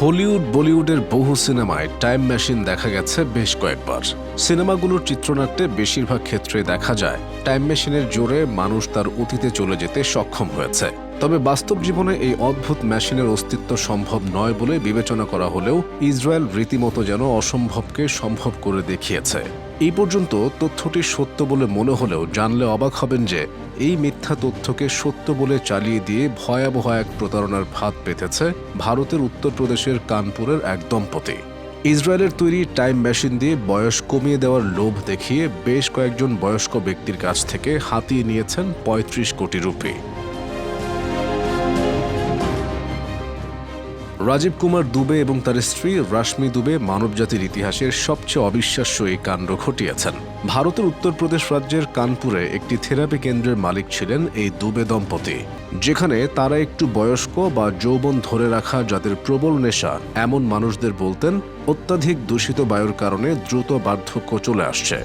Hollywood বলিউডের বহু সিনেমায় টাইম মেশিন দেখা গেছে বেশ কয়েকবার। সিনেমাগুলোর চিত্রনাট্যে বেশিরভাগ ক্ষেত্রে দেখা যায় টাইম মেশিনের জোরে মানুষ তার অতীতে চলে যেতে সক্ষম হয়েছে। তবে বাস্তব জীবনে এই অদ্ভুত মেশিনের অস্তিত্ব সম্ভব নয় বলে বিবেচনা করা হলেও ইসরায়েল রীতিমতো যেন অসম্ভবকে সম্ভব করে দেখিয়েছে। এই পর্যন্ত তথ্যটি সত্য বলে মনে হলেও জানলে অবাক হবেন যে এই মিথ্যা তথ্যকে সত্য বলে চালিয়ে দিয়ে ভয়াবহ এক প্রতারণার ফাঁদ পেতেছে ভারতের উত্তরপ্রদেশের কানপুরের এক দম্পতি। ইসরায়েলের তৈরি টাইম মেশিন দিয়ে বয়স কমিয়ে দেওয়ার লোভ দেখিয়ে বেশ কয়েকজন বয়স্ক ব্যক্তির কাছ থেকে হাতিয়ে নিয়েছেন ৩৫ কোটি রুপি। রাজীব কুমার দুবে এবং তার স্ত্রী রাশমি দুবে মানবজাতির ইতিহাসের সবচেয়ে অবিশ্বাস্য এই কাণ্ড ঘটিয়েছেন। ভারতের উত্তরপ্রদেশ রাজ্যের কানপুরে একটি থেরাপি কেন্দ্রের মালিক ছিলেন এই দুবে দম্পতি, যেখানে তারা একটু বয়স্ক বা যৌবন ধরে রাখা যাদের প্রবল নেশা এমন মানুষদের বলতেন অত্যাধিক দূষিত বায়ুর কারণে দ্রুত বার্ধক্য চলে আসছে।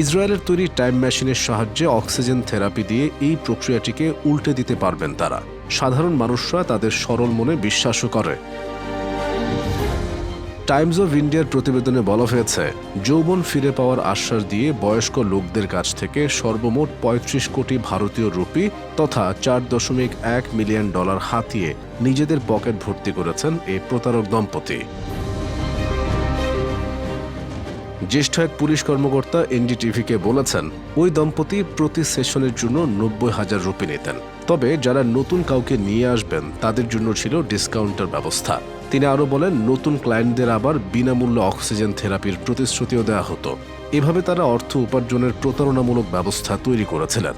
ইসরায়েলের তৈরি টাইম মেশিনের সাহায্যে অক্সিজেন থেরাপি দিয়ে এই প্রক্রিয়াটিকে উল্টে দিতে পারবেন তারা। সাধারণ মানুষরা তাদের সরল মনে বিশ্বাসও করে। টাইমস অব ইন্ডিয়ার প্রতিবেদনে বলা হয়েছে, যৌবন ফিরে পাওয়ার আশ্বাস দিয়ে বয়স্ক লোকদের কাছ থেকে সর্বমোট ৩৫ কোটি ভারতীয় রুপি তথা $৪.১ মিলিয়ন হাতিয়ে নিজেদের পকেট ভর্তি করেছেন এই প্রতারক দম্পতি। জ্যেষ্ঠ এক পুলিশ কর্মকর্তা এনডিটিভিকে বলেছেন, ওই দম্পতি প্রতি সেশনের জন্য ৯০,০০০ রুপি নিতেন। তবে যারা নতুন কাউকে নিয়ে আসবেন তাদের জন্য ছিল ডিসকাউন্টের ব্যবস্থা। তিনি আরও বলেন, নতুন ক্লায়েন্টদের আবার বিনামূল্যে অক্সিজেন থেরাপির প্রতিশ্রুতিও দেওয়া হতো। এভাবে তারা অর্থ উপার্জনের প্রতারণামূলক ব্যবস্থা তৈরি করেছিলেন।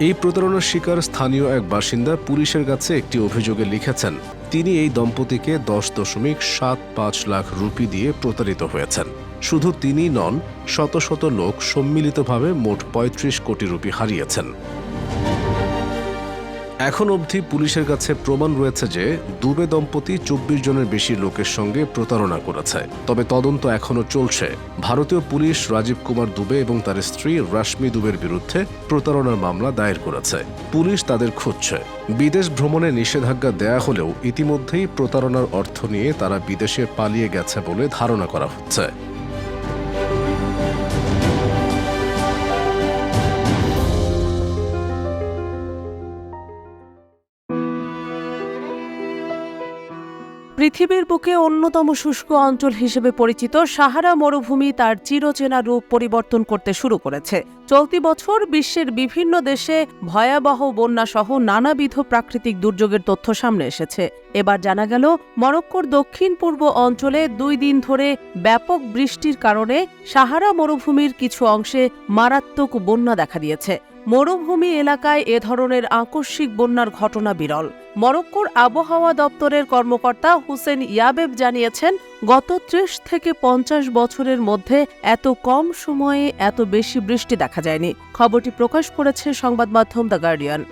এই প্রতারণার শিকার স্থানীয় এক বাসিন্দা পুলিশের কাছে একটি অভিযোগে লিখেছেন, তিনি এই দম্পতিকে 10.75 লাখ রুপি দিয়ে প্রতারিত হয়েছেন। শুধু তিনি নন, শত শত লোক সম্মিলিতভাবে মোট ৩৫ কোটি রুপি হারিয়েছেন। এখন অবধি পুলিশের কাছে প্রমাণ রয়েছে যে দুবে দম্পতি ২৪ জনের বেশি লোকের সঙ্গে প্রতারণা করেছে। তবে তদন্ত এখনও চলছে। ভারতীয় পুলিশ রাজীব কুমার দুবে এবং তার স্ত্রী রাশমি দুবের বিরুদ্ধে প্রতারণার মামলা দায়ের করেছে। পুলিশ তাদের খুঁজছে। বিদেশ ভ্রমণে নিষেধাজ্ঞা দেয়া হলেও ইতিমধ্যেই প্রতারণার অর্থ নিয়ে তারা বিদেশে পালিয়ে গেছে বলে ধারণা করা হচ্ছে। পৃথিবীর বুকে অন্যতম শুষ্ক অঞ্চল হিসেবে পরিচিত সাহারা মরুভূমি তার চিরচেনা রূপ পরিবর্তন করতে শুরু করেছে। চলতি বছর বিশ্বের বিভিন্ন দেশে ভয়াবহ বন্যাসহ নানাবিধ প্রাকৃতিক দুর্যোগের তথ্য সামনে এসেছে। এবার জানা গেল, মরক্কোর দক্ষিণ পূর্ব অঞ্চলে ২ দিন ধরে ব্যাপক বৃষ্টির কারণে সাহারা মরুভূমির কিছু অংশে মারাত্মক বন্যা দেখা দিয়েছে। মরুভূমি এলাকায় এ ধরনের আকস্মিক বন্যার ঘটনা বিরল। মরক্কোর আবহাওয়া দপ্তরের কর্মকর্তা হুসেন ইয়াবেব জানিয়েছেন, গত ৩০ থেকে ৫০ বছরের মধ্যে এত কম সময়ে এত বেশি বৃষ্টি দেখা যায়নি। খবরটি প্রকাশ করেছে সংবাদ মাধ্যম দ্য গার্ডিয়ান।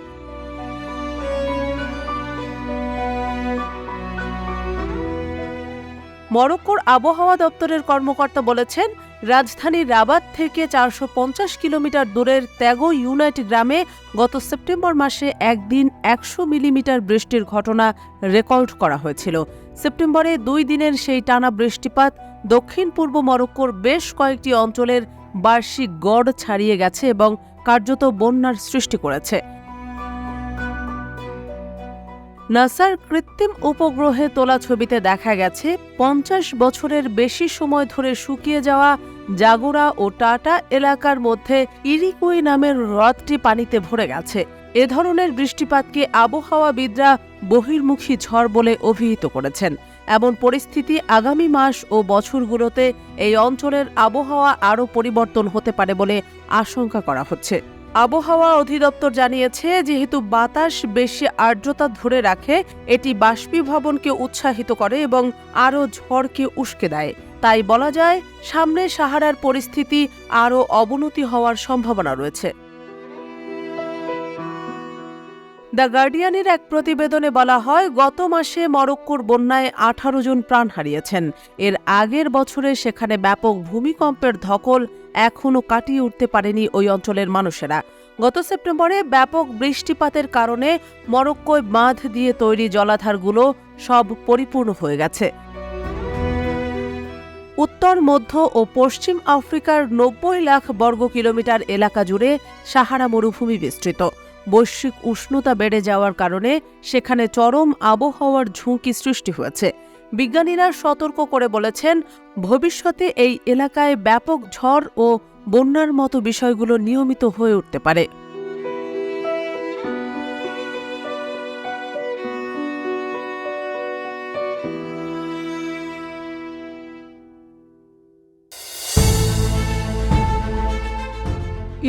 মরক্কোর আবহাওয়া দপ্তরের কর্মকর্তা বলেছেন, রাজধানী রাবাত থেকে ৪৫০ কিলোমিটার দূরের ত্যাগো ইউনাইট গ্রামে গত সেপ্টেম্বর মাসে একদিন ১০০ মিলিমিটার বৃষ্টির ঘটনা রেকর্ড করা হয়েছিল। সেপ্টেম্বরে ২ দিনের সেই টানা বৃষ্টিপাত দক্ষিণ পূর্ব মরক্কোর বেশ কয়েকটি অঞ্চলের বার্ষিক গড় ছাড়িয়ে গেছে এবং কার্যত বন্যার সৃষ্টি করেছে। নাসার কৃত্রিম উপগ্রহে তোলা ছবিতে দেখা গেছে ৫০ বছরের বেশি সময় ধরে শুকিয়ে যাওয়া জাগুরা ও টাটা এলাকার মধ্যে ইরিকুই নামের হ্রদটি পানিতে ভরে গেছে। এ ধরনের বৃষ্টিপাতকে আবহাওয়াবিদরা বহির্মুখী ঝড় বলে অভিহিত করেছেন। এমন পরিস্থিতি আগামী মাস ও বছরগুলোতে এই অঞ্চলের আবহাওয়া আরও পরিবর্তন হতে পারে বলে আশঙ্কা করা হচ্ছে। আবহাওয়া অধিদপ্তর জানিয়েছে, যেহেতু বাতাস বেশি আর্দ্রতা ধরে রাখে, এটি বাষ্পীভবনকে উৎসাহিত করে এবং আরও ঝড়কে উস্কে দেয়। তাই বলা যায়, সামনে সাহারার পরিস্থিতি আরও অবনতি হওয়ার সম্ভাবনা রয়েছে। দ্য গার্ডিয়ানের এক প্রতিবেদনে বলা হয়, গত মাসে মরক্কোর বন্যায় ১৮ জন প্রাণ হারিয়েছেন। এর আগের বছরে সেখানে ব্যাপক ভূমিকম্পের ধকল এখনও কাটিয়ে উঠতে পারেনি ওই অঞ্চলের মানুষেরা। গত সেপ্টেম্বরে ব্যাপক বৃষ্টিপাতের কারণে মরক্কোয় বাঁধ দিয়ে তৈরি জলাধারগুলো সব পরিপূর্ণ হয়ে গেছে। উত্তর, মধ্য ও পশ্চিম আফ্রিকার ৯০ লাখ বর্গ কিলোমিটার এলাকা জুড়ে সাহারা মরুভূমি বিস্তৃত। বৈশ্বিক উষ্ণতা বেড়ে যাওয়ার কারণে সেখানে চরম আবহাওয়ার ঝুঁকি সৃষ্টি হয়েছে। বিজ্ঞানীরা সতর্ক করে বলেছেন, ভবিষ্যতে এই এলাকায় ব্যাপক ঝড় ও বন্যার মতো বিষয়গুলো নিয়মিত হয়ে উঠতে পারে।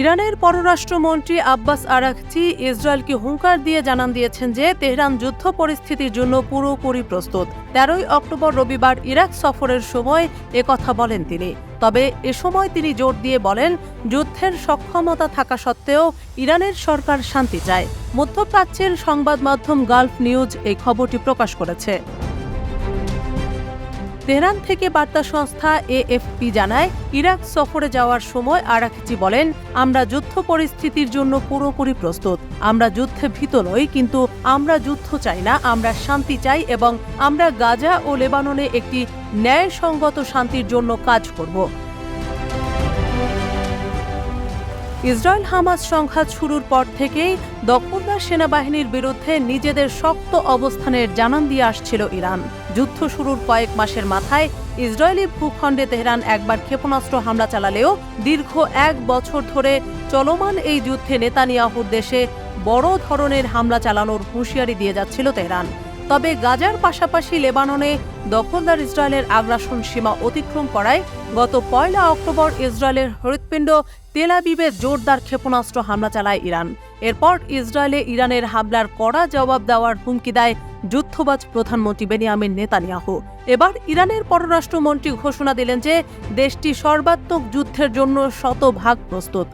ইরানের পররাষ্ট্রমন্ত্রী আব্বাস আরাঘচি ইসরায়েলকে হুঙ্কার দিয়ে জানান দিয়েছেন যে তেহরান যুদ্ধ পরিস্থিতির জন্য পুরোপুরি প্রস্তুত। ১৩ অক্টোবর রবিবার ইরাক সফরের সময় একথা বলেন তিনি। তবে এ সময় তিনি জোর দিয়ে বলেন, যুদ্ধের সক্ষমতা থাকা সত্ত্বেও ইরানের সরকার শান্তি চায়। মধ্যপ্রাচ্যের সংবাদ মাধ্যম গালফ নিউজ এই খবরটি প্রকাশ করেছে। তেহরান থেকে বার্তা সংস্থা এএফপি জানায়, ইরাক সফরে যাওয়ার সময় আরাঘচি বলেন, আমরা যুদ্ধ পরিস্থিতির জন্য পুরোপুরি প্রস্তুত। আমরা যুদ্ধে ভীত নই, কিন্তু আমরা যুদ্ধ চাই না, আমরা শান্তি চাই এবং আমরা গাজা ও লেবাননে একটি ন্যায়সঙ্গত শান্তির জন্য কাজ করব। ইসরায়েল হামাস সংঘাত শুরুর পর থেকেই দখলদার সেনাবাহিনীর বিরুদ্ধে নিজেদের শক্ত অবস্থানের জানান দিয়ে আসছিল ইরান। যুদ্ধ শুরুর কয়েক মাসের মাথায় ইসরায়েলি ভূখণ্ডে তেহরান একবার ক্ষেপণাস্ত্র হামলা চালালেও দীর্ঘ ১ বছর ধরে চলমান এই যুদ্ধে নেতানিয়াহুর দেশে বড় ধরনের হামলা চালানোর হুঁশিয়ারি দিয়ে যাচ্ছিল তেহরান। তবে গাজার পাশাপাশি লেবাননে দখলদার ইসরায়েলের আগ্রাসন সীমা অতিক্রম করায় গত ১ অক্টোবর ইসরায়েলের হৃৎপিণ্ড তেল আবিবে জোরদার ক্ষেপণাস্ত্র হামলা চালায় ইরান। এরপর ইসরায়েলে ইরানের হামলার কড়া জবাব দেওয়ার হুমকি দেয় যুদ্ধবাজ প্রধানমন্ত্রী বেনিয়ামিন নেতানিয়াহু। এবার ইরানের পররাষ্ট্রমন্ত্রী ঘোষণা দিলেন যে দেশটি সর্বাত্মক যুদ্ধের জন্য শতভাগ প্রস্তুত।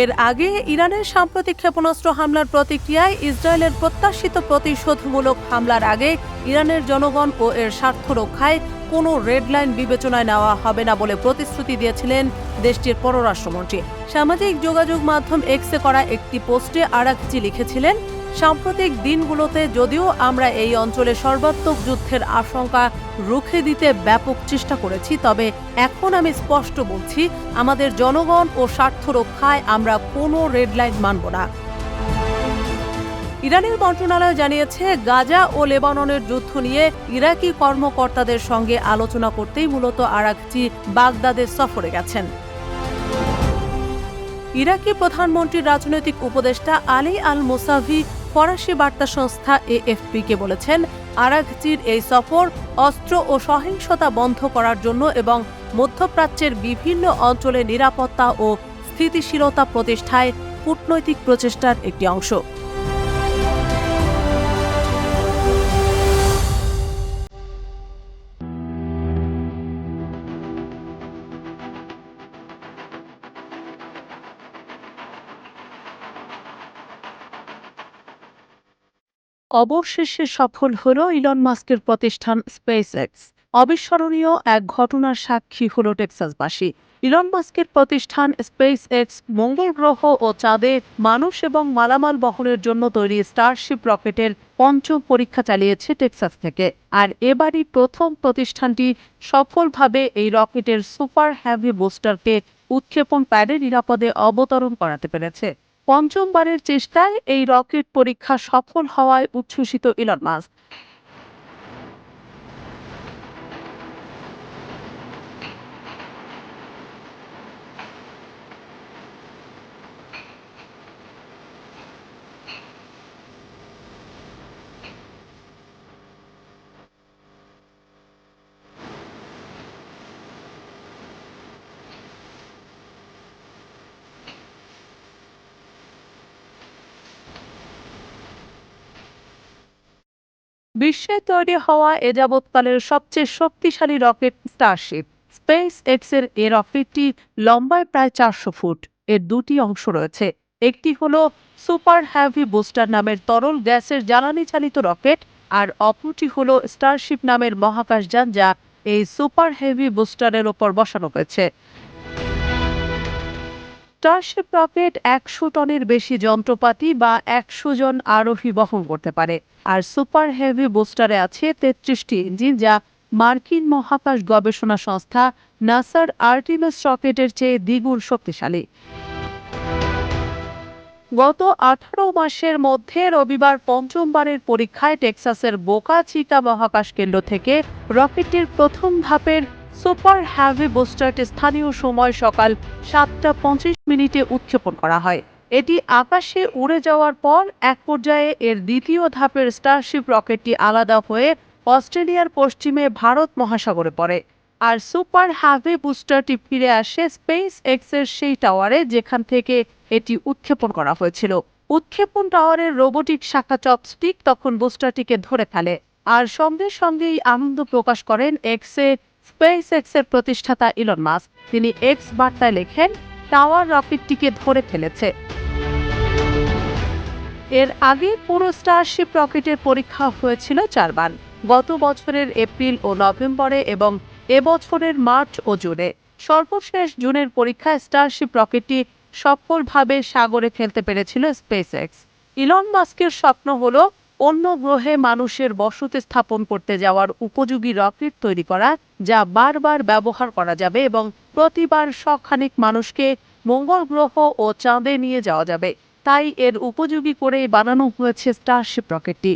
এর আগে ইরানের সাম্প্রতিক ক্ষেপণাস্ত্র হামলার প্রতিক্রিয়ায় ইসরায়েলের প্রত্যাশিত প্রতিশোধমূলক হামলার আগে ইরানের জনগণ ও এর স্বার্থ রক্ষায় কোনো রেডলাইন বিবেচনায় নেওয়া হবে না বলে প্রতিশ্রুতি দিয়েছিলেন দেশটির পররাষ্ট্রমন্ত্রী। সামাজিক যোগাযোগ মাধ্যম এক্সে করা একটি পোস্টে আরাঘচি লিখেছিলেন, সাম্প্রতিক দিনগুলোতে যদিও আমরা এই অঞ্চলে সর্বাত্মক যুদ্ধের আশঙ্কা রুখে দিতে ব্যাপক চেষ্টা করেছি, তবে এখন আমি স্পষ্ট বলছি, আমাদের জনগণ ও স্বার্থ রক্ষায় আমরা কোনো রেডলাইন মানব না। ইরানের মন্ত্রণালয় জানিয়েছে, গাজা ও লেবাননের যুদ্ধ নিয়ে ইরাকি কর্মকর্তাদের সঙ্গে আলোচনা করতেই মূলত আরাঘচি বাগদাদে সফরে গেছেন। ইরাকি প্রধানমন্ত্রীর রাজনৈতিক উপদেষ্টা আলী আল মোসাভি ফরাসি বার্তা সংস্থা এএফপিকে বলেছেন, আরাঘচির এই সফর অস্ত্র ও সহিংসতা বন্ধ করার জন্য এবং মধ্যপ্রাচ্যের বিভিন্ন অঞ্চলে নিরাপত্তা ও স্থিতিশীলতা প্রতিষ্ঠায় কূটনৈতিক প্রচেষ্টার একটি অংশ। অবশেষে সফল হল ইলন মাস্কের প্রতিষ্ঠান স্পেসএক্স। অবিস্মরণীয় এক ঘটনার সাক্ষী হল টেক্সাসবাসী। ইলন মাস্কের প্রতিষ্ঠান স্পেসএক্স মঙ্গল গ্রহ ও চাঁদে মানুষ এবং মালামাল বহনের জন্য তৈরি স্টারশিপ রকেটের পঞ্চম পরীক্ষা চালিয়েছে টেক্সাস থেকে। আর এবারই প্রথম প্রতিষ্ঠানটি সফলভাবে এই রকেটের সুপার হেভি বুস্টারকে উৎক্ষেপণ প্যাডে নিরাপদে অবতরণ করাতে পেরেছে। পঞ্চমবারের চেষ্টায় এই রকেট পরীক্ষা সফল হওয়ায় উচ্ছ্বসিত ইলন মাস্ক। বিশ্বে তৈরি হওয়া এ যাবৎকালের সবচেয়ে শক্তিশালী রকেট স্টারশিপ স্পেস এক্সের এ রকেটটি লম্বায় প্রায় ৪০০ ফুট। এর দুটি অংশ রয়েছে, একটি হলো সুপার হেভি বুস্টার নামের তরল গ্যাসের জ্বালানি চালিত রকেট, আর অপরটি হলো স্টারশিপ নামের মহাকাশযান, যা এই সুপার হেভি বুস্টারের ওপর বসানো হয়েছে। স্টারশিপ রকেট 100 টনের বেশি যন্ত্রপাতি বা 100 জন আরোহী বহন করতে পারে। আর সুপার হেভি বুস্টারে আছে 33টি ইঞ্জিন, যা মার্কিন মহাকাশ গবেষণা সংস্থা নাসার আর্টিমিস রকেটের চেয়ে দ্বিগুণ শক্তিশালী। গত 18 মাসের মধ্যে রবিবার পঞ্চমবারের পরীক্ষায় টেক্সাসের বোকা চিকা মহাকাশ কেন্দ্র থেকে রকেটটির প্রথম ধাপের সুপার হ্যাভি বুস্টারটি স্থানীয় সময় সকাল 7:25 উৎক্ষেপণ করা হয়। এটি আকাশে উড়ে যাওয়ার পর এক পর্যায়ে এর দ্বিতীয় ধাপের স্টারশিপ রকেটটি আলাদা হয়ে অস্ট্রেলিয়ার পশ্চিমে ভারত মহাসাগরে পড়ে। আর সুপার হ্যাভি বুস্টারটি ফিরে আসে স্পেস এক্সের সেই টাওয়ারে যেখান থেকে এটি উৎক্ষেপণ করা হয়েছিল। উৎক্ষেপণ টাওয়ারের রোবোটিক শাখা চপস্টিক তখন বুস্টারটিকে ধরে ফেলে, আর সঙ্গে সঙ্গেই আনন্দ প্রকাশ করেন স্পেস এক্সের প্রতিষ্ঠাতা ইলন মাস্ক। তিনি এক্স বার্তায় লেখেন, টাওয়ার রকেটটিকে ধরে ফেলেছে। এর আগে পুরো স্টারশিপ রকেটের পরীক্ষা হয়েছিল 4 বার, গত বছরের এপ্রিল ও নভেম্বরে এবং এবছরের মার্চ ও জুনে। সর্বশেষ জুনের পরীক্ষায় স্টারশিপ রকেটটি সফলভাবে সাগরে ফেলতে পেরেছিল স্পেস এক্স। ইলন মাস্কের স্বপ্ন হলো অন্য গ্রহে মানুষের বসতি স্থাপন করতে যাওয়ার উপযোগী রকেট তৈরি করা, যা বারবার ব্যবহার করা যাবে এবং প্রতিবার শখানেক মানুষকে মঙ্গল গ্রহ ও চাঁদে নিয়ে যাওয়া যাবে। তাই এর উপযোগী করেই বানানো হয়েছে স্টারশিপ রকেটটি।